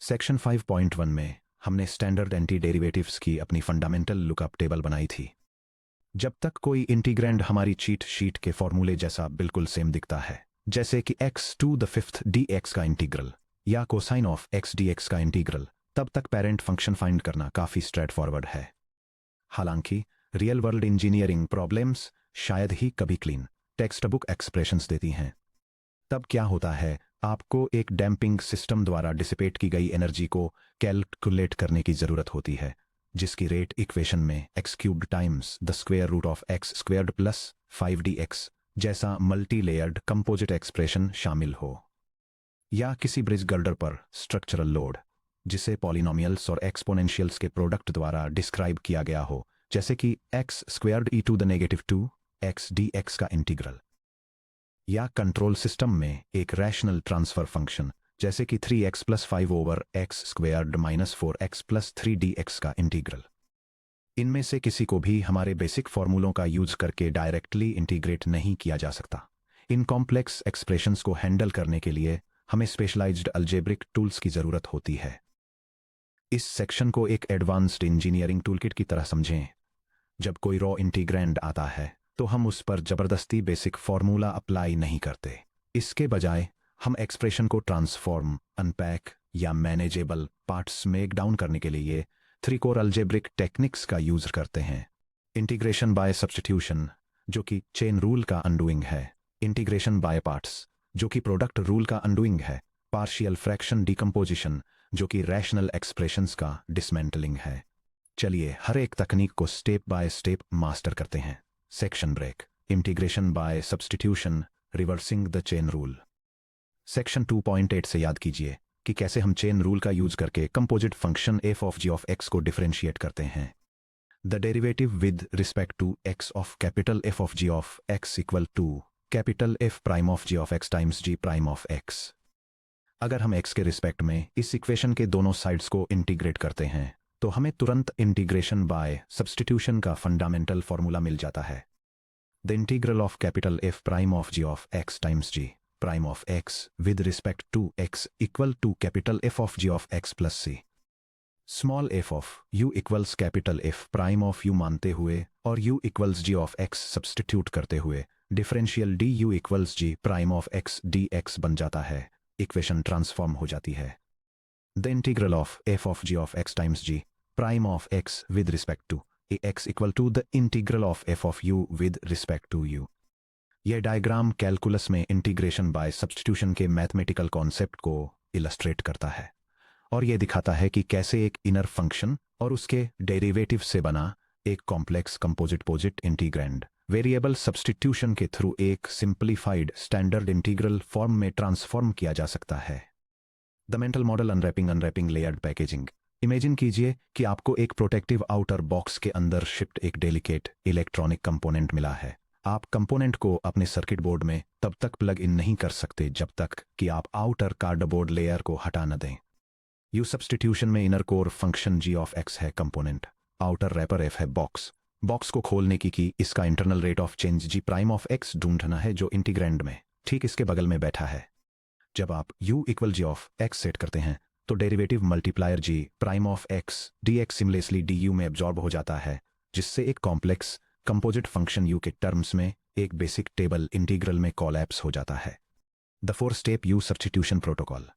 Section 5.1 में हमने standard anti derivatives की अपनी फंडामेंटल लुकअप टेबल बनाई थी। जब तक कोई इंटीग्रैंड हमारी चीट शीट के फॉर्मूले जैसा बिल्कुल सेम दिखता है, जैसे कि x to the fifth dx का इंटीग्रल या कोसाइन ऑफ x dx का इंटीग्रल, तब तक पेरेंट फंक्शन फाइंड करना काफी स्ट्रेट फॉरवर्ड है। हालांकि रियल वर्ल्ड इंजीनियरिंग प्रॉब्लम्स शायद ही कभी क्लीन टेक्स्ट बुक एक्सप्रेशंस देती हैं। तब क्या होता है, आपको एक डैम्पिंग सिस्टम द्वारा डिसिपेट की गई एनर्जी को कैलकुलेट करने की जरूरत होती है, जिसकी रेट इक्वेशन में x cubed times the square root of x squared plus 5dx जैसा मल्टी लेयर्ड कंपोजिट एक्सप्रेशन शामिल हो, या किसी ब्रिज गर्डर पर स्ट्रक्चरल लोड जिसे पॉलिनोमियल्स और एक्सपोनेंशियल्स के प्रोडक्ट द्वारा डिस्क्राइब किया गया हो, जैसे कि x squared e to the negative 2x dx का इंटीग्रल, या कंट्रोल सिस्टम में एक रैशनल ट्रांसफर फंक्शन जैसे कि 3x plus 5 over x squared minus 4x plus 3dx का इंटीग्रल। इनमें से किसी को भी हमारे बेसिक फॉर्मूलों का यूज करके डायरेक्टली इंटीग्रेट नहीं किया जा सकता। इन कॉम्प्लेक्स एक्सप्रेशंस को हैंडल करने के लिए हमें स्पेशलाइज्ड अलजेब्रिक टूल्स की जरूरत होती है। इस सेक्शन को एक एडवांस्ड इंजीनियरिंग टूलकिट की तरह समझें। जब कोई रॉ इंटीग्रैंड आता है तो हम उस पर जबरदस्ती बेसिक फॉर्मूला अप्लाई नहीं करते। इसके बजाय हम एक्सप्रेशन को ट्रांसफॉर्म, अनपैक या मैनेजेबल पार्ट्स में डाउन करने के लिए 3 कोर अलजेब्रिक टेक्निक्स का यूज करते हैं। इंटीग्रेशन बाय सब्स्टिट्यूशन, जो कि चेन रूल का अनडूइंग है। इंटीग्रेशन बाय पार्ट्स, जो कि प्रोडक्ट रूल का अनडूइंग है। पार्शियल फ्रैक्शन डिकम्पोजिशन, जो कि रैशनल एक्सप्रेशंस का डिसमेंटलिंग है। चलिए हर एक तकनीक को स्टेप बाय स्टेप मास्टर करते हैं। Section break, integration by substitution, reversing the chain rule. Section 2.8 से याद कीजिए कि कैसे हम चेन रूल का यूज करके composite function f of g of x को डिफरेंशिएट करते हैं। The derivative with respect to x of capital f of g of x equal to capital f prime of g of x times g prime of x। अगर हम x के respect में इस equation के दोनों sides को integrate करते हैं तो हमें तुरंत इंटीग्रेशन बाय सब्स्टिट्यूशन का फंडामेंटल फॉर्मूला मिल जाता है। The integral of capital f prime of g of x times g prime of x with respect to x equal to capital f of g of x plus c। Small f of u equals capital f prime of u मानते हुए और u equals g of x substitute करते हुए differential du equals g prime of x dx बन जाता है। Equation transform हो जाती है। The integral of f of g of x times g prime of x with respect to x equal to the integral of f of u with respect to u। यह diagram calculus में integration by substitution के mathematical concept को illustrate करता है और यह दिखाता है कि कैसे एक इनर फंक्शन और उसके डेरिवेटिव से बना एक complex composite integrand variable substitution के थ्रू एक सिंप्लीफाइड स्टैंडर्ड इंटीग्रल फॉर्म में ट्रांसफॉर्म किया जा सकता है। The mental model unwrapping layered packaging. Imagine कीजिए कि आपको एक प्रोटेक्टिव आउटर बॉक्स के अंदर शिफ्ट एक डेलिकेट इलेक्ट्रॉनिक कंपोनेंट मिला है। आप कंपोनेंट को अपने सर्किट बोर्ड में तब तक प्लग इन नहीं कर सकते जब तक कि आप आउटर कार्डबोर्ड लेयर को हटा न दें। यू सब्स्टिट्यूशन में inner core function g of x है कंपोनेंट, आउटर रैपर f है बॉक्स को खोलने की इसका internal rate of change g prime of x ढूंढना है जो इंटीग्रैंड में ठीक इसके बगल में बैठा है। जब आप u equal g of x set करते हैं तो derivative multiplier g prime of x dx सिमलेसली du में एब्जॉर्ब हो जाता है, जिससे एक कॉम्प्लेक्स कंपोजिट फंक्शन u के टर्म्स में एक बेसिक टेबल इंटीग्रल में कोलैप्स हो जाता है। The 4 step u substitution protocol.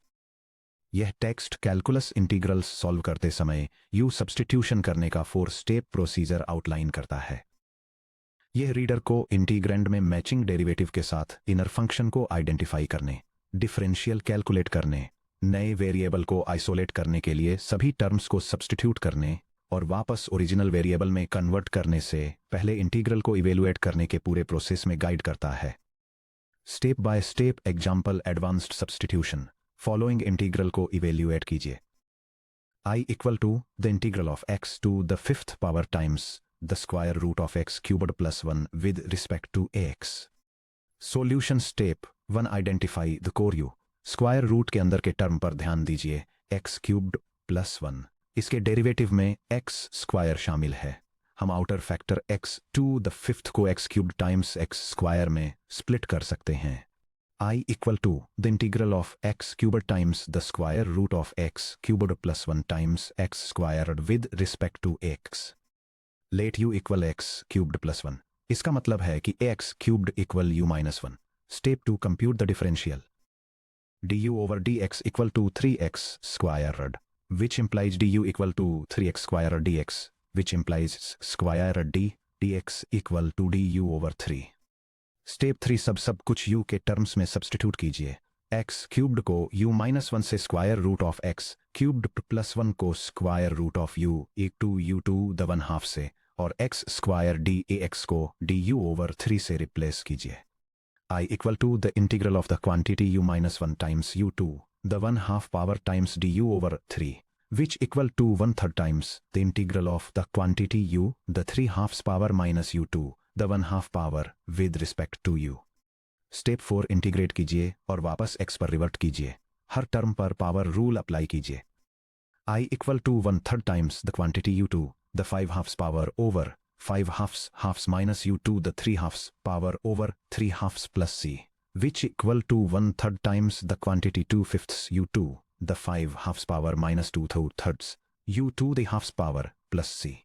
यह टेक्स्ट कैलकुलस इंटीग्रल्स सॉल्व करते समय u सब्स्टिट्यूशन करने का 4 स्टेप प्रोसीजर आउटलाइन करता है। यह रीडर को इंटीग्रैंड में मैचिंग डेरिवेटिव के साथ इनर फंक्शन को आइडेंटिफाई करने, डिफरेंशियल कैलकुलेट करने, नए वेरिएबल को आइसोलेट करने के लिए सभी टर्म्स को सब्स्टिट्यूट करने और वापस ओरिजिनल वेरिएबल में कन्वर्ट करने से पहले इंटीग्रल को इवेलुएट करने के पूरे प्रोसेस में गाइड करता है। Step by step example advanced substitution. Following integral को इवेल्युएट कीजिए। I equal to the integral of x to the fifth power times the square root of x cubed plus 1 with respect to ax। Solution step 1 identify the core u। Square root के अंदर के term पर ध्यान दीजिए, x cubed plus 1, इसके derivative में x square शामिल है। हम outer factor x to the fifth को x cubed times x square में स्प्लिट कर सकते हैं। I equal to the integral of x cubed times the square root of x cubed plus 1 times x squared with respect to x. Let u equal x cubed plus 1. इसका मतलब है कि x cubed equal u minus 1. Step 2, compute the differential. Du over dx equal to 3x squared, which implies du equal to 3x squared dx, which implies squared d dx equal to du over 3. Step 3, सब कुछ u के terms में substitute कीजिए. x cubed को u minus 1 से square root of x cubed plus 1 को square root of u एक to u2 the 1/2 से और x स्क्वायर dAx को du ओवर 3 से रिप्लेस कीजिए. I equal to the integral of the quantity u minus 1 times u2 the 1/2 power times du over 3 which equal to 1/3 times the integral of the quantity u the 3/2 power minus u2 the 1/2 power with respect to u. Step 4, integrate कीजिए और वापस x पर revert कीजिए. हर term पर power rule apply कीजिए. I equal to 1/3 times the quantity u2 the 5/2 power over 5/2 minus u2 the 3/2 power over 3/2 plus c which equal to 1/3 times the quantity 2/5 u2 the 5/2 power minus 2/3 u2 the halves power plus c.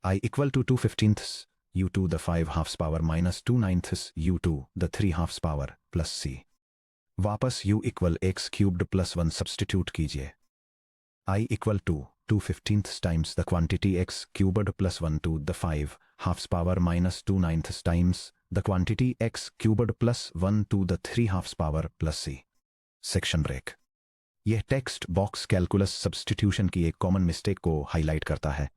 I equal to 2/15 u2 the 5/2 power minus 2/9 u2 the 3/2 power plus c. वापस u equal x cubed plus 1 substitute कीजिए. I equal to 2/15 times the quantity x cubed plus 1 to the 5/2 power minus 2/9 times the quantity x cubed plus 1 to the 3/2 power plus c. Section break. यह text box calculus substitution की एक common mistake को highlight करता है.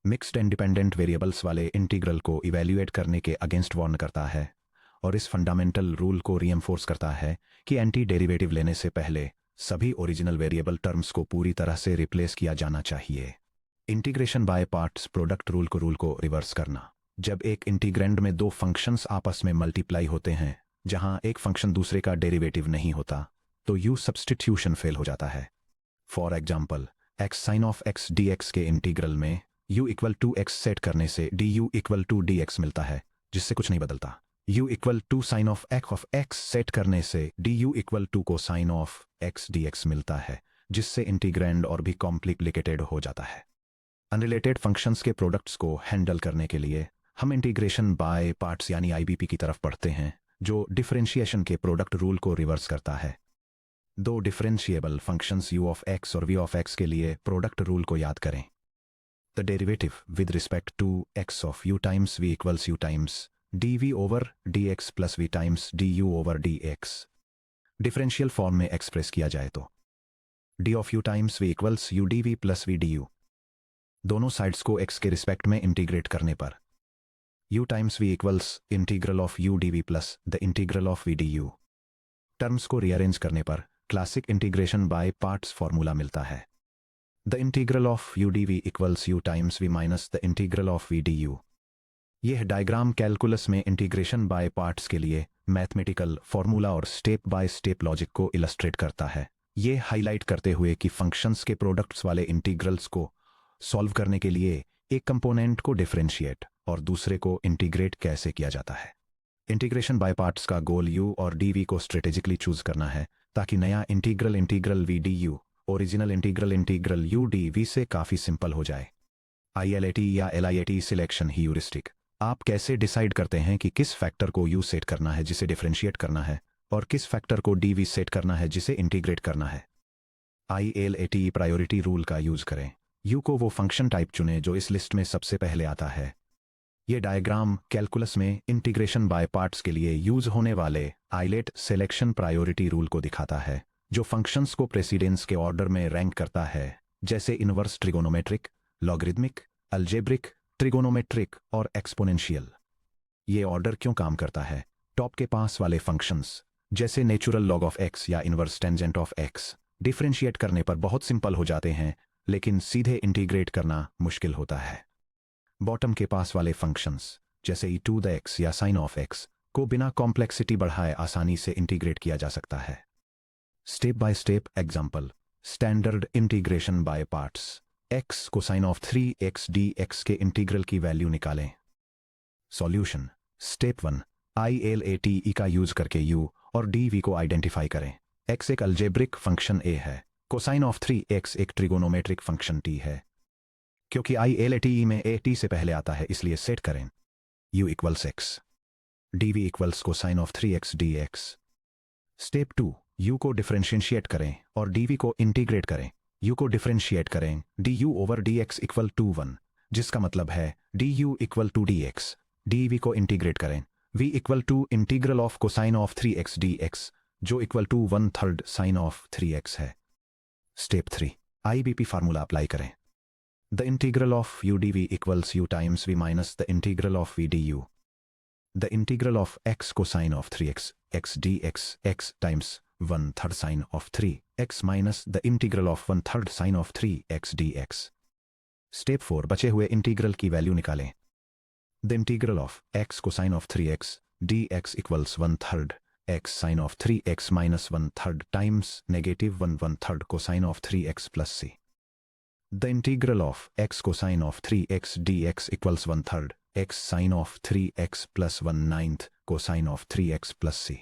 Mixed independent variables वाले integral को evaluate करने के अगेंस्ट वार्न करता है और इस फंडामेंटल रूल को रीएंफोर्स करता है कि एंटी डेरिवेटिव लेने से पहले सभी ओरिजिनल वेरिएबल टर्म्स को पूरी तरह से रिप्लेस किया जाना चाहिए. Integration by parts product rule को रिवर्स करना. जब एक इंटीग्रेंड में दो फंक्शंस आपस में मल्टीप्लाई होते हैं जहां एक फंक्शन दूसरे का डेरिवेटिव नहीं होता तो यू सब्स्टिट्यूशन फेल हो जाता है. For example, x sine of x dx के इंटीग्रल में u equal to x set करने से du इक्वल टू dx मिलता है जिससे कुछ नहीं बदलता. u equal to sine of x set करने से du equal to cosine of x dx मिलता है जिससे इंटीग्रैंड और भी कॉम्प्लिकेटेड हो जाता है. अनरिलेटेड फंक्शंस के प्रोडक्ट्स को हैंडल करने के लिए हम इंटीग्रेशन बाय पार्ट्स यानी IBP की तरफ पढ़ते हैं जो डिफरेंशिएशन के प्रोडक्ट रूल को रिवर्स करता है. दो differentiable functions u of x और v ऑफ x के लिए प्रोडक्ट रूल को याद करें. The derivative with respect to x of u times v equals u times dv over dx plus v times du over dx. Differential form में express किया जाए तो d of u times v equals u dv plus v du. दोनों sides को x के respect में integrate करने पर u times v equals integral of u dv plus the integral of v du. Terms को रीअरेंज करने पर classic integration by parts formula मिलता है. The integral of u dv equals u times v minus the integral of v du. यह diagram calculus में integration by parts के लिए mathematical formula और स्टेप बाय स्टेप लॉजिक को illustrate करता है. यह हाईलाइट करते हुए कि फंक्शंस के प्रोडक्ट्स वाले इंटीग्रल्स को सॉल्व करने के लिए एक कंपोनेंट को डिफरेंशिएट और दूसरे को इंटीग्रेट कैसे किया जाता है. इंटीग्रेशन बाय पार्ट्स का गोल u और dv को स्ट्रेटेजिकली चूज करना है ताकि नया integral v du original integral u dv से काफी सिंपल हो जाए. ILAT या LIAT सिलेक्शन ह्यूरिस्टिक. आप कैसे डिसाइड करते हैं कि किस फैक्टर को u सेट करना है जिसे डिफरेंशिएट करना है और किस फैक्टर को dv सेट करना है जिसे इंटीग्रेट करना है. ILAT प्रायोरिटी रूल का यूज करें. u को वो फंक्शन टाइप चुनें जो इस लिस्ट में सबसे पहले आता है. ये डायग्राम कैलकुलस में इंटीग्रेशन बाय पार्ट्स के लिए यूज होने वाले ILAT सिलेक्शन प्रायोरिटी रूल को दिखाता है जो फंक्शंस को प्रेसिडेंस के ऑर्डर में रैंक करता है जैसे inverse trigonometric, logarithmic, algebraic, trigonometric और एक्सपोनेंशियल. ये ऑर्डर क्यों काम करता है? टॉप के पास वाले फंक्शंस जैसे नेचुरल लॉग ऑफ x या inverse tangent of x differentiate करने पर बहुत सिंपल हो जाते हैं लेकिन सीधे इंटीग्रेट करना मुश्किल होता है. बॉटम के पास वाले फंक्शंस जैसे e2x या साइन ऑफ x को बिना कॉम्प्लेक्सिटी बढ़ाए आसानी से इंटीग्रेट किया जा सकता है. Step by step example. Standard integration by parts. x को साइन ऑफ 3x dx के इंटीग्रल की वैल्यू निकालें. सॉल्यूशन. स्टेप 1. ILATE का यूज करके u और dv को आइडेंटिफाई करें। x एक अल्जेब्रिक फंक्शन a है, कोसाइन ऑफ 3x एक ट्रिगोनोमेट्रिक फंक्शन t है। क्योंकि i LATE में a t से पहले आता है, इसलिए सेट करें u equals x, dv equals cosine of 3x dx। Step 2, u को डिफरेंशिएट करें और dv को इंटीग्रेट करें। u को डिफरेंशिएट करें du over dx equal to 1, जिसका मतलब है du equal to dx। dv को इंटीग्रेट करें v equal to integral of cosine of 3x dx, जो equal to 1/3 sine of 3x है। स्टेप 3, IBP फार्मूला अप्लाई करें। The integral of u dv equals u times v minus the integral of v du। The integral of x cosine of 3x x dx x times 1/3 sine of 3x minus the integral of 1/3 sine of 3x dx। Step 4, बचे हुए इंटीग्रल की value निकालें। The integral of x cosine of 3x dx equals 1/3 x sine of 3x minus 1/3 times negative 1/3 cosine of 3x plus c। The integral of x cosine of 3x dx equals 1/3 x sine of 3x plus 1/9 cosine of 3x plus c।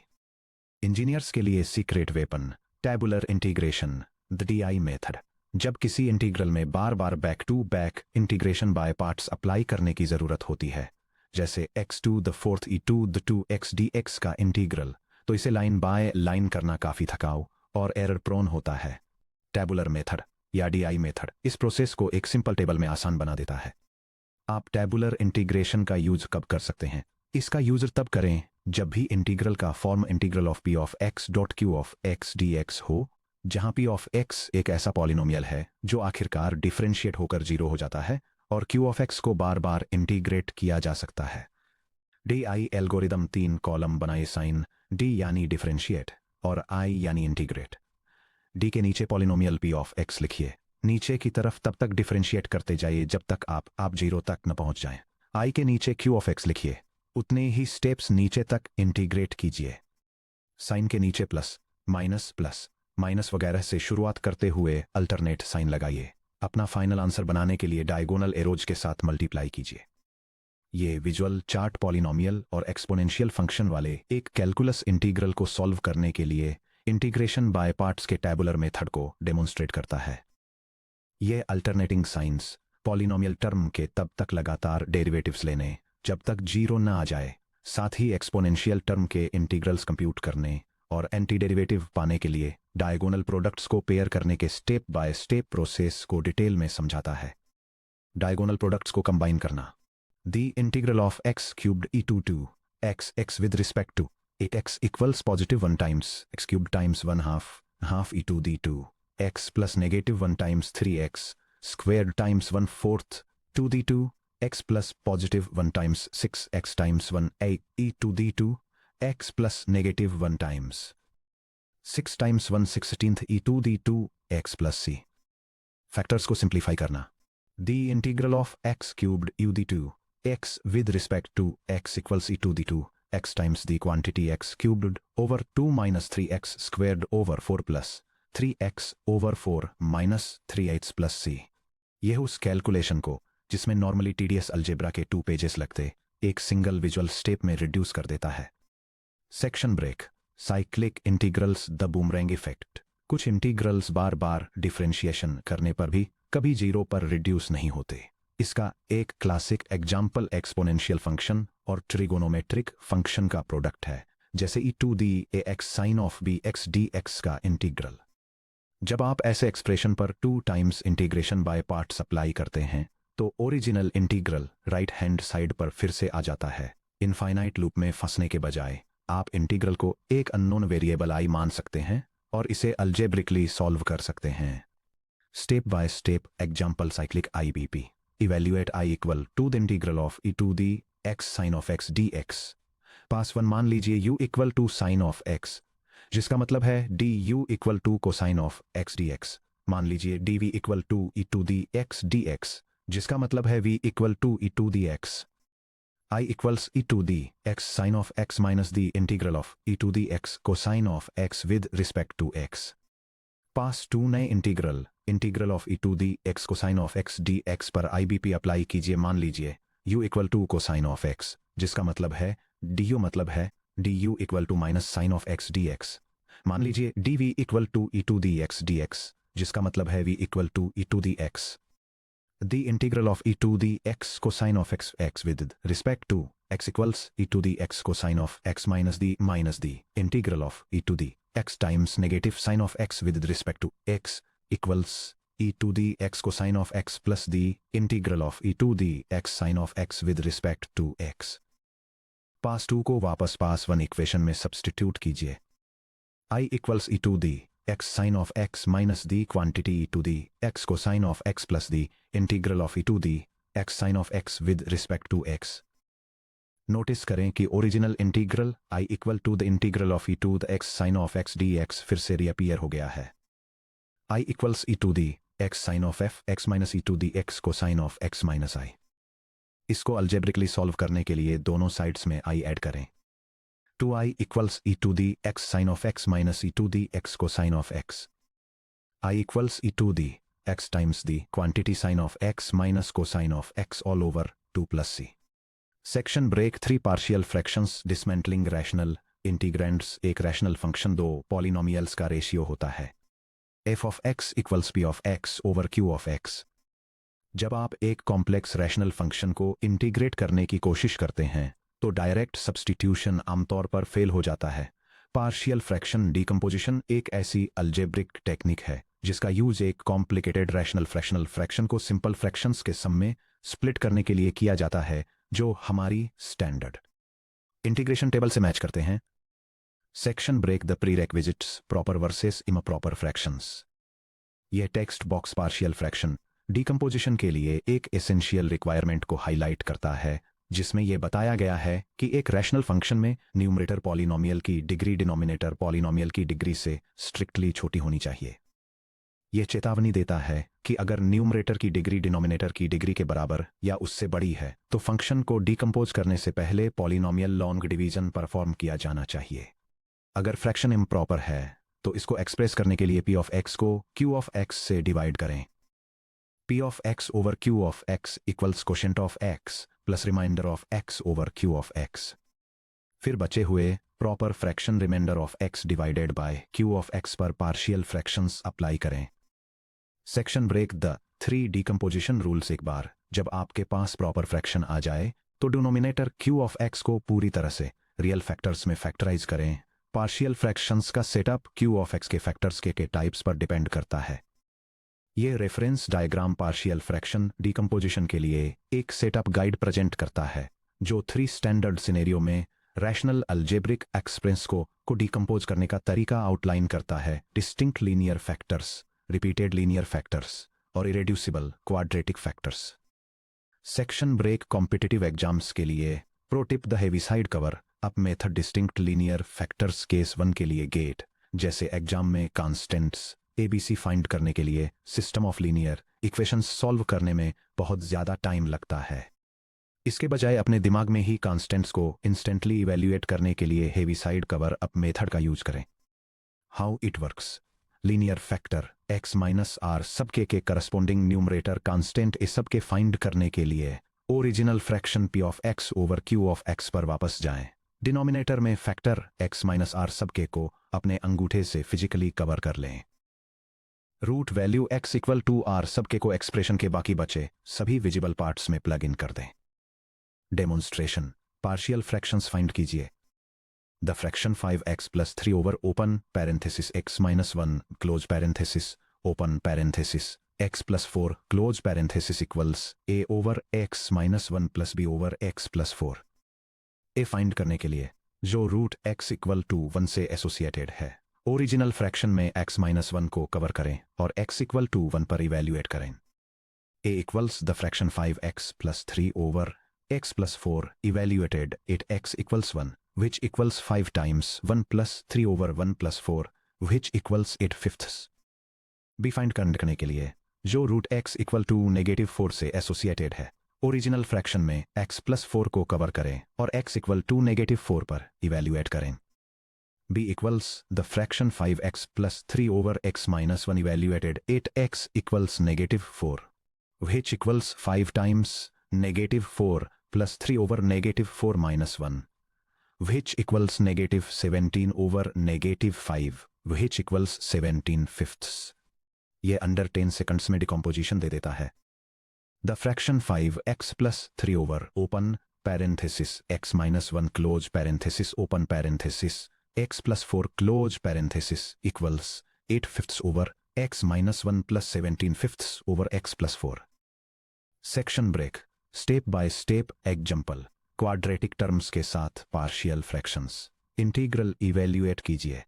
Engineers के लिए secret weapon, tabular integration, the DI method. जब किसी integral में बार बार back to back integration by parts apply करने की ज़रूरत होती है, जैसे x to the 4th e to the 2x dx का इंटीग्रल, तो इसे लाइन बाय लाइन करना काफ़ी थकाऊ और एरर प्रोन होता है। टैबुलर मेथड या DI मेथड इस प्रोसेस को एक सिंपल टेबल में आसान बना देता है। आप टैबुलर इंटीग्रेशन का यूज कब कर सकते हैं? इसका यूज तब करें जब भी इंटीग्रल का form integral of p of x dot q of x dx हो, जहां p ऑफ x एक ऐसा पॉलिनोमियल है जो आखिरकार डिफरेंशिएट होकर 0 हो जाता है और q ऑफ x को बार बार इंटीग्रेट किया जा सकता है। DI एल्गोरिदम 3 कॉलम बनाए, साइन d यानी डिफरेंशिएट और I यानी इंटीग्रेट। d के नीचे पॉलिनोमियल p ऑफ x लिखिए, नीचे की तरफ तब तक डिफरेंशिएट करते जाइए जब तक आप 0 तक न पहुंच जाएं। I के नीचे q ऑफ x लिखिए, उतने ही स्टेप्स नीचे तक इंटीग्रेट कीजिए। साइन के नीचे प्लस माइनस वगैरह से शुरुआत करते हुए अल्टरनेट साइन लगाइए। अपना फाइनल आंसर बनाने के लिए डायगोनल एरोज के साथ मल्टीप्लाई कीजिए। ये विजुअल चार्ट पॉलिनोमियल और एक्सपोनेंशियल फंक्शन वाले एक कैलकुलस इंटीग्रल को सॉल्व करने के लिए इंटीग्रेशन बाय पार्ट्स के टैबुलर मेथड को डेमोन्स्ट्रेट करता है। ये अल्टरनेटिंग साइंस पॉलिनोमियल टर्म के तब तक लगातार डेरिवेटिव्स लेने जब तक 0 न आ जाए, साथ ही एक्सपोनेंशियल टर्म के इंटीग्रल्स कंप्यूट करने और एंटी डेरिवेटिव पाने के लिए डायगोनल प्रोडक्ट्स को पेयर करने के स्टेप बाय स्टेप प्रोसेस को डिटेल में समझाता है। डायगोनल प्रोडक्ट्स को कंबाइन करना। The integral of x cubed e to 2 x with respect to x equals positive 1 times x cubed times 1/2 e to the 2 x plus negative 1 times 3x squared times 1/4 to the 2 x plus positive 1 times 6x times 1 e to the 2 x plus negative 1 times 6 times 1/16 e to the 2 x plus c। Factors को simplify करना। The integral of x cubed u the 2 x with respect to x equals e to the 2 x times the quantity x cubed over 2 minus 3x squared over 4 plus 3x over 4 minus 3x plus c। यह उस calculation को जिसमें normally TDS algebra के 2 pages लगते, एक single visual step में reduce कर देता है। Section break. Cyclic integrals, the boomerang effect. कुछ इंटीग्रल्स बार बार डिफरेंशिएशन करने पर भी कभी 0 पर रिड्यूस नहीं होते। इसका एक क्लासिक एग्जाम्पल एक्सपोनेंशियल फंक्शन और ट्रिगोनोमेट्रिक फंक्शन का प्रोडक्ट है, जैसे e to the ax sin of bx dx का इंटीग्रल। जब आप ऐसे एक्सप्रेशन पर 2 times integration by parts apply करते हैं तो original integral right hand side पर फिर से आ जाता है। इनफाइनाइट लूप में फंसने के बजाय आप इंटीग्रल को एक अननोन वेरिएबल i मान सकते हैं और इसे अलजेब्रिकली सॉल्व कर सकते हैं। Step by step example cyclic IBP। Evaluate i equal to the integral of e to the x sin of x dx। Pass 1 मान लीजिए u equal to sine of x, जिसका मतलब है du equal to cosine of x dx। मान लीजिए dv equal to e to the x dx, जिसका मतलब है v equal to e to the x। I equals e to the x sin of x minus the integral of e to the x cosine of x with respect to x। Pass 2 नए integral of e to the x cosine of x dx पर IBP apply कीजिए। मान लीजिए u equal to cosine of x, जिसका मतलब है du मतलब है D U equal to minus sine of X D X. मान लीजिए D V equal to E to the x D x, जिसका मतलब है v equal to E to the x. The integral of e to the x cosine of x x with respect to x equals e to the x cosine of x minus the integral of e to the x times negative sine of x with respect to x equals e to the x cosine of x plus the integral of e to the x sine of x with respect to x. Pass two को वापस pass one equation में substitute कीजिए। I equals e to the x sine of x minus the quantity e to the x cosine of x plus the integral of e to the x sine of x with respect to x. Notice करें कि original integral I equal to the integral of e to the x sine of X D x फिर से reappear हो गया है। I equals e to the x sine of f x minus e to the x cosine of x minus I. इसको algebraically solve करने के लिए दोनों साइड्स में आई ऐड करें। 2i equals e to the x sine of x minus e to the x cosine of x. I equals e to the x times the quantity sine of x minus cosine of x all over 2 plus C. Section break 3 partial fractions dismantling rational integrands. एक rational function दो polynomials का ratio होता है। F of x equals p of x over Q of x. जब आप एक complex rational function को integrate करने की कोशिश करते हैं तो डायरेक्ट सब्स्टिट्यूशन आमतौर पर फेल हो जाता है। पार्शियल फ्रैक्शन डीकम्पोजिशन एक ऐसी अलजेब्रिक टेक्निक है जिसका यूज एक कॉम्प्लिकेटेड रैशनल फ्रैक्शनल फ्रैक्शन को सिंपल फ्रैक्शंस के सम में स्प्लिट करने के लिए किया जाता है, जो हमारी स्टैंडर्ड इंटीग्रेशन टेबल से मैच करते हैं। Section break the prerequisites proper versus improper fractions. यह text box partial fraction decomposition के लिए एक एसेंशियल रिक्वायरमेंट को हाईलाइट करता है, जिसमें यह बताया गया है कि एक रैशनल फंक्शन में न्यूमरेटर पॉलिनोमियल की डिग्री डिनोमिनेटर पॉलिनोमियल की डिग्री से स्ट्रिक्टली छोटी होनी चाहिए। यह चेतावनी देता है कि अगर न्यूमरेटर की डिग्री डिनोमिनेटर की डिग्री के बराबर या उससे बड़ी है तो फंक्शन को डीकम्पोज करने से पहले पॉलिनोमियल लॉन्ग डिवीजन परफॉर्म किया जाना चाहिए। अगर फ्रैक्शन इम्प्रॉपर है तो इसको एक्सप्रेस करने के लिए पी ऑफ एक्स को क्यू ऑफ एक्स से डिवाइड करें। P of x over Q of x equals quotient of x plus remainder of x over Q of X. फिर बचे हुए proper fraction remainder of X divided by Q of X पर partial fractions apply करें। Section break the 3 decomposition rules. एक बार जब आपके पास proper fraction आ जाए तो डिनोमिनेटर क्यू ऑफ एक्स को पूरी तरह से रियल फैक्टर्स में फैक्टराइज करें। पार्शियल फ्रैक्शंस का सेटअप क्यू ऑफ एक्स के फैक्टर्स के टाइप्स पर डिपेंड करता है। ये reference diagram partial fraction decomposition के लिए एक सेटअप गाइड प्रेजेंट करता है, जो 3 स्टैंडर्ड सिनेरियो में रैशनल अलजेब्रिक एक्सप्रेस को डीकम्पोज करने का तरीका आउटलाइन करता है। Distinct linear factors, repeated linear factors और irreducible quadratic factors. Section break competitive exams के लिए pro tip the Heaviside cover up method distinct linear factors case 1 के लिए गेट जैसे एग्जाम में कांस्टेंट्स एबीसी फाइंड करने के लिए system of linear equations solve करने में बहुत ज़्यादा टाइम लगता है। इसके बजाय अपने दिमाग में ही कांस्टेंट्स को इंस्टेंटली इवैल्यूएट करने के लिए हेवीसाइड कवर अप मेथड का यूज करें। How it works. Linear factor x minus R sub K के करस्पॉन्डिंग न्यूमरेटर कांस्टेंट ए सबके फाइंड करने के लिए original fraction p of x over q of x पर वापस जाएं। डिनोमिनेटर में factor x minus R sub K को अपने अंगूठे से फिजिकली कवर कर लें। Root value x equal to R sub K को एक्सप्रेशन के बाकी बचे सभी विजिबल पार्ट्स में प्लग इन कर दें। डेमोन्स्ट्रेशन। पार्शियल फ्रैक्शंस फाइंड कीजिए। The fraction 5x plus 3 over open parenthesis x minus 1 close parenthesis open parenthesis x plus 4 close parenthesis equals a over x minus 1 plus b over x plus 4। a find करने के लिए जो root x equal to 1 से associated है, original fraction में x minus 1 को cover करें और x इक्वल टू 1 पर इवैल्यूएट करें। a equals the fraction 5x plus 3 over x plus 4 evaluated it x equals 1 which equals 5 times 1 plus 3 over 1 plus 4 which equals 8 fifths। b find करने के लिए जो root x equal to negative 4 से associated है, original fraction में x plus 4 को cover करें और x इक्वल टू नेगेटिव 4 पर इवैल्यूएट करें। b equals the fraction 5x plus 3 over x minus 1 evaluated 8x equals negative 4 which equals 5 times negative 4 plus 3 over negative 4 minus 1 which equals -17 over -5 which equals 17 fifths. ये under 10 seconds में decomposition दे देता है. The fraction 5x plus 3 over open parenthesis x minus 1 close parenthesis open parenthesis x plus 4 close parenthesis equals 8 fifths over x minus 1 plus 17 fifths over x plus 4. Section break. Step by step example. Quadratic terms के साथ partial fractions. Integral evaluate कीजिए.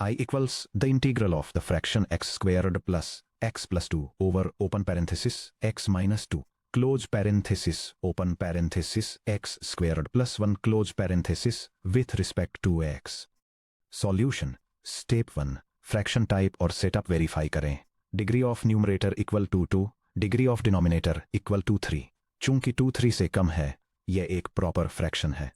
I equals the integral of the fraction x squared plus x plus 2 over open parenthesis x minus 2 close parenthesis open parenthesis x squared plus 1 close parenthesis with respect to x. Solution. Step 1. Fraction type और setup verify करें. Degree of numerator equal to 2, degree of denominator equal to 3. चूंकि 2 3 से कम है, यह एक proper fraction है.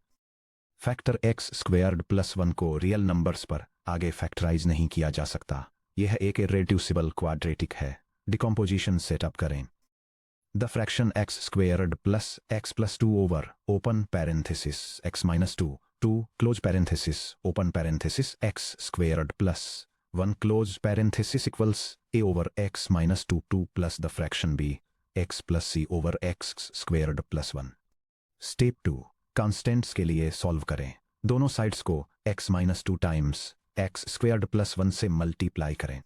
Factor x squared plus 1 को real numbers पर आगे फैक्टराइज नहीं किया जा सकता. यह एक इरेड्यूसिबल क्वाड्रेटिक है. डिकम्पोजिशन सेटअप करें. The fraction x squared plus x plus 2 over open parenthesis x minus 2 2 close parenthesis open parenthesis x squared plus 1 close parenthesis equals a over x minus 2 2 plus the fraction b x plus c over x squared plus 1. Step 2. Constants के लिए solve करें. दोनों sides को x minus 2 times x squared plus 1 से multiply करें.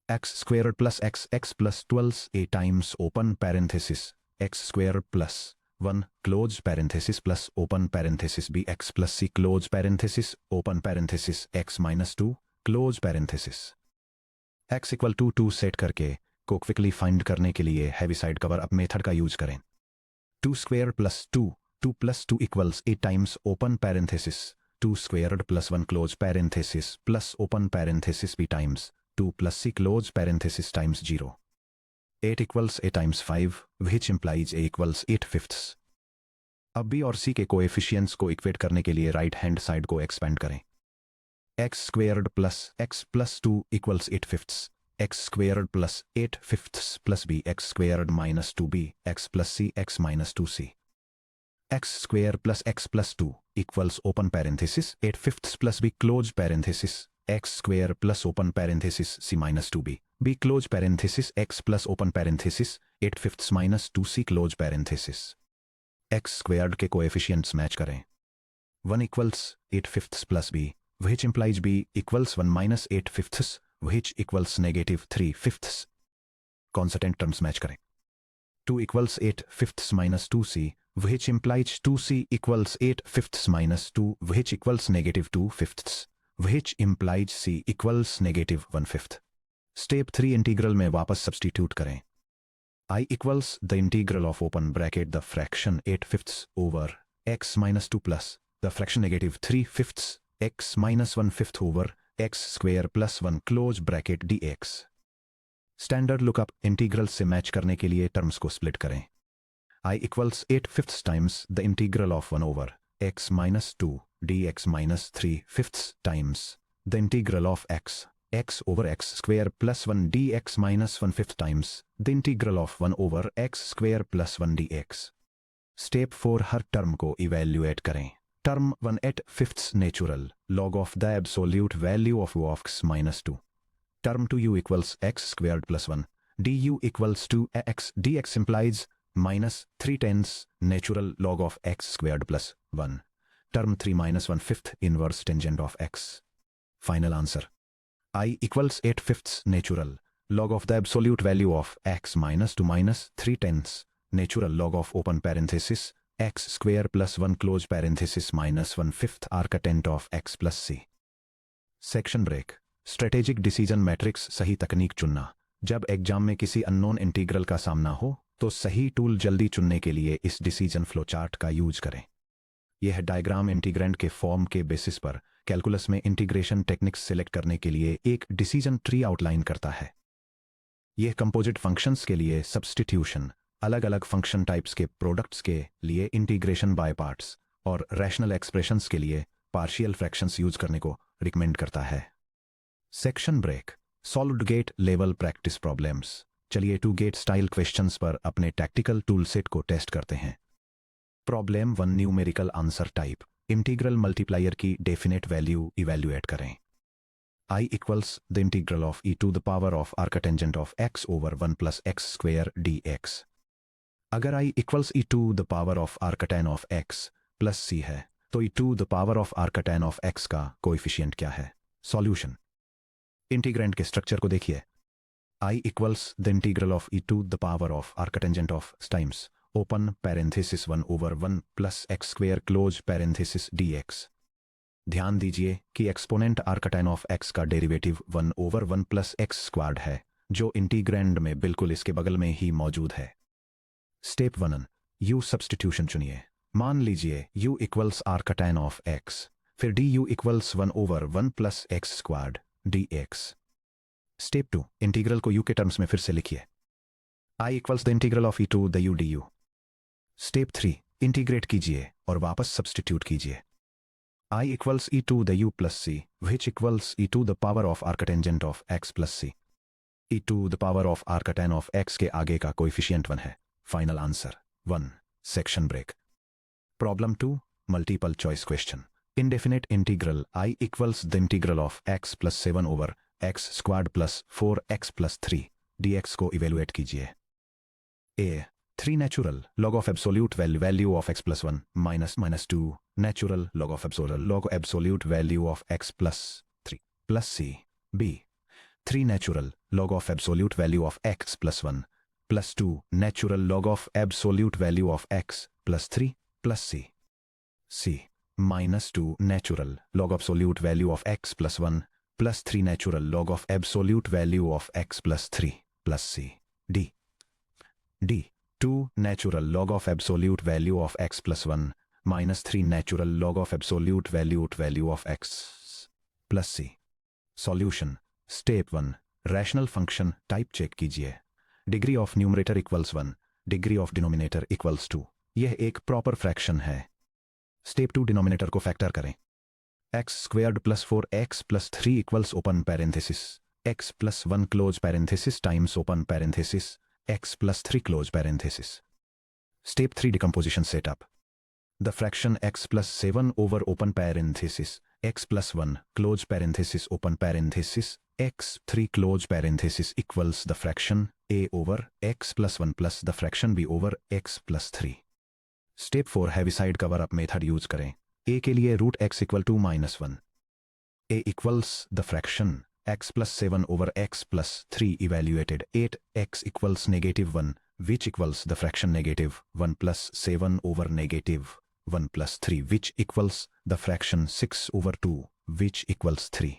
x squared plus x plus 12a times open parenthesis x squared plus 1 close parenthesis plus open parenthesis b x plus c close parenthesis open parenthesis x minus 2 close parenthesis. x equal to 2 set करके को quickly find करने के लिए Heaviside cover up method का use करें. 2 square plus 2 2 plus 2 equals 8 times open parenthesis 2 squared plus 1 close parenthesis plus open parenthesis b times 2 plus c close parenthesis times 0. 8 equals a times 5 which implies a equals 8 fifths. अब b और c के coefficients को equate करने के लिए right hand side को expand करें. x squared plus x plus 2 equals 8 fifths. x squared plus 8 fifths plus b x squared minus 2b x plus c x minus 2c. x square plus x plus 2 equals open parenthesis 8 fifths plus b close parenthesis x square plus open parenthesis c minus 2b b close parenthesis x plus open parenthesis 8 fifths minus 2c close parenthesis. x squared के coefficients match करें. 1 equals 8 fifths plus b which implies b equals 1 minus 8 fifths which equals -3 fifths. Constant terms match करें. 2 equals 8 fifths minus 2c which implies 2c equals 8 fifths minus 2 which equals -2 fifths which implies c equals -1 fifth. Step 3 integral में वापस substitute करें. I equals the integral of open bracket the fraction 8 fifths over x minus 2 plus the fraction -3 fifths x minus 1 fifth over x square plus 1 close bracket dx. Standard lookup integral से match करने के लिए terms को split करें. I equals 8 fifths times the integral of 1 over x minus 2 dx minus 3 fifths times the integral of x over x square plus 1 dx minus 1 fifth times the integral of 1 over x square plus 1 dx. Step 4 her term को evaluate करें. Term 1 8 fifths natural log of the absolute value of u of x minus 2. Term 2u equals x squared plus 1 du equals 2x dx implies minus 3 tenths natural log of x squared plus 1. Term 3 minus 1 fifth inverse tangent of x. Final answer. I equals 8 fifths natural log of the absolute value of x minus 2 minus 3 tenths natural log of open parenthesis x square plus 1 close parenthesis minus 1 fifth arctant of x plus c. Section break. Strategic decision matrix. सही तकनीक चुनना. जब exam में किसी unknown integral का सामना हो तो सही टूल जल्दी चुनने के लिए इस डिसीजन फ्लो चार्ट का यूज करें. यह डायग्राम इंटीग्रेंड के फॉर्म के बेसिस पर कैलकुलस में इंटीग्रेशन टेक्निक्स सिलेक्ट करने के लिए एक डिसीजन ट्री आउटलाइन करता है. यह कंपोजिट फंक्शंस के लिए सब्स्टिट्यूशन, अलग अलग फंक्शन टाइप्स के प्रोडक्ट्स के लिए इंटीग्रेशन बाय पार्ट्स और रैशनल एक्सप्रेशंस के लिए पार्शियल फ्रैक्शंस यूज करने को रिकमेंड करता है. Section break. Solved GATE level practice problems. चलिए 2 गेट स्टाइल क्वेश्चंस पर अपने टैक्टिकल टूल सेट को टेस्ट करते हैं. Problem 1 numerical answer type. Integral multiplier की डेफिनेट वैल्यू इवैल्यूएट करें। I equals the integral of e to the power of arctangent of x over 1 plus x square dx। अगर I equals e to the power of arctan of x plus c है तो e to the power of arctan of x का coefficient क्या है? Solution. Integrand के structure को देखिए। I equals the integral of e to the power of arctangent of times open parenthesis 1 over 1 plus x square close parenthesis dx। ध्यान दीजिए कि exponent आर्कटाइन of x का derivative 1 over 1 plus x squared है जो integrand में बिल्कुल इसके बगल में ही मौजूद है। स्टेप 1 u सब्स्टिट्यूशन चुनिए। मान लीजिए u equals arctan of x, फिर du equals 1 over 1 plus x squared dx। Step 2 integral को u के टर्म्स में फिर से लिखिए। I equals the integral of e to the u du। Step 3 integrate कीजिए और वापस सब्स्टिट्यूट कीजिए। I equals e to the u plus c, which equals e to the power of arctangent of x plus c। e to the power of arctan of x के आगे का coefficient 1 है। Final answer 1। Section break. Problem 2 multiple choice question. Indefinite integral I equals the integral of x plus 7 over x squared plus 4x plus 3 dx को evaluate कीजिए। A 3 natural log of absolute value of x plus 1 minus 2 natural log of absolute value of x plus 3 plus c। B 3 natural log of absolute value of x plus 1 plus 2 natural log of absolute value of x plus 3 plus c। C minus 2 natural log absolute value of x plus 1 plus 3 natural log of absolute value of x plus 3 plus c। D 2 natural log of absolute value of x plus 1 minus 3 natural log of absolute value of x plus c। Solution. Step 1 rational function type check कीजिए। Degree of numerator equals 1, degree of denominator equals 2। यह एक proper fraction है। Step 2 denominator को factor करें। x squared plus 4x plus 3 equals open parenthesis x plus 1 close parenthesis times open parenthesis x plus 3 close parenthesis। Step 3 decomposition setup। The fraction x plus 7 over open parenthesis x plus 1 close parenthesis open parenthesis x 3 close parenthesis equals the fraction a over x plus 1 plus the fraction b over x plus 3। Step 4 Heaviside cover up method use करें। a के लिए root x equal to -1। a equals the fraction x plus 7 over x plus 3 evaluated 8x equals -1 which equals the fraction -1 plus 7 over -1 plus 3 which equals the fraction 6 over 2 which equals 3।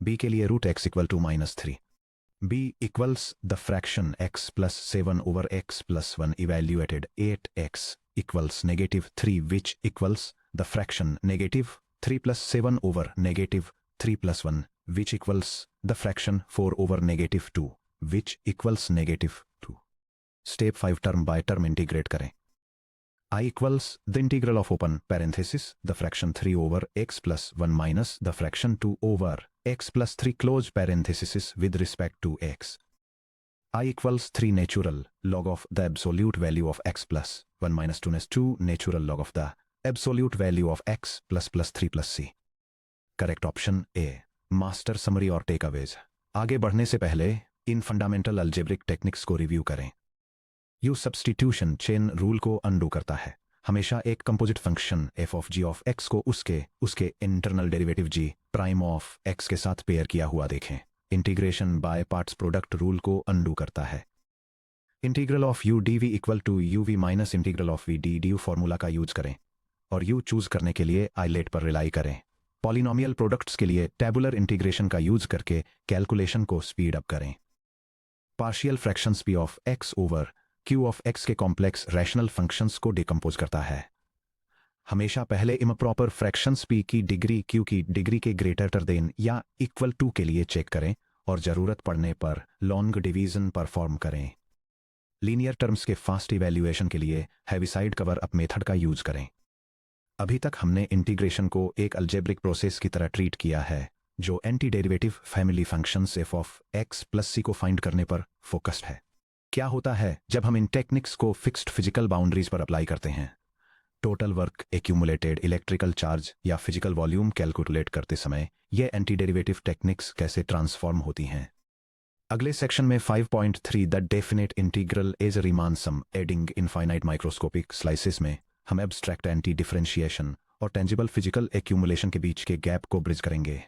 b के लिए root x equal to -3। b equals the fraction x plus 7 over x plus 1 evaluated 8x equals -3 which equals the fraction -3 plus 7 over -3 plus 1 which equals the fraction 4 over -2 which equals -2। Step 5 term by term integrate करें। I equals the integral of open parenthesis the fraction 3 over x plus 1 minus the fraction 2 over x plus 3 close parenthesis with respect to x। I equals 3 natural log of the absolute value of x plus 1 minus 2 natural log of the absolute value of x plus 3 plus c। Correct option A। Master summary और takeaways. आगे बढ़ने से पहले इन fundamental algebraic techniques को review करें। U substitution chain rule को undo करता है। हमेशा एक composite function f of g of x को उसके internal derivative g prime of x के साथ पेयर किया हुआ देखें। Integration by parts product rule को अनडू करता है। Integral of u dv equal to uv minus integral of v du formula का यूज करें और u चूज करने के लिए आइलेट पर रिलाई करें। पॉलिनोमियल प्रोडक्ट्स के लिए टेबुलर इंटीग्रेशन का यूज करके कैलकुलेशन को स्पीड अप करें। Partial fractions p of x over q of x के कॉम्प्लेक्स रैशनल फंक्शंस को डिकम्पोज करता है। हमेशा पहले इम्प्रॉपर फ्रैक्शंस p की डिग्री q की डिग्री के ग्रेटर देन या इक्वल टू के लिए चेक करें और जरूरत पड़ने पर लॉन्ग डिवीजन परफॉर्म करें। लीनियर टर्म्स के फास्ट इवैल्यूएशन के लिए हेविसाइड कवर अप मेथड का यूज करें। अभी तक हमने इंटीग्रेशन को एक अलजेब्रिक प्रोसेस की तरह ट्रीट किया है जो anti derivative family functions f of x plus c को फाइंड करने पर फोकस्ड है। क्या होता है जब हम इन टेक्निक्स को फिक्स्ड फिजिकल बाउंड्रीज पर अप्लाई करते हैं? Total work, accumulated electrical charge या फिजिकल वॉल्यूम कैलकुलेट करते समय ये एंटी डेरिवेटिव टेक्निक्स कैसे ट्रांसफॉर्म होती हैं। अगले सेक्शन में 5.3 the definite integral is Riemann sum adding infinite microscopic slices में हम एब्स्ट्रैक्ट एंटी डिफरेंशिएशन और टेंजिबल फिजिकल एक्यूमुलेशन के बीच के गैप को ब्रिज करेंगे।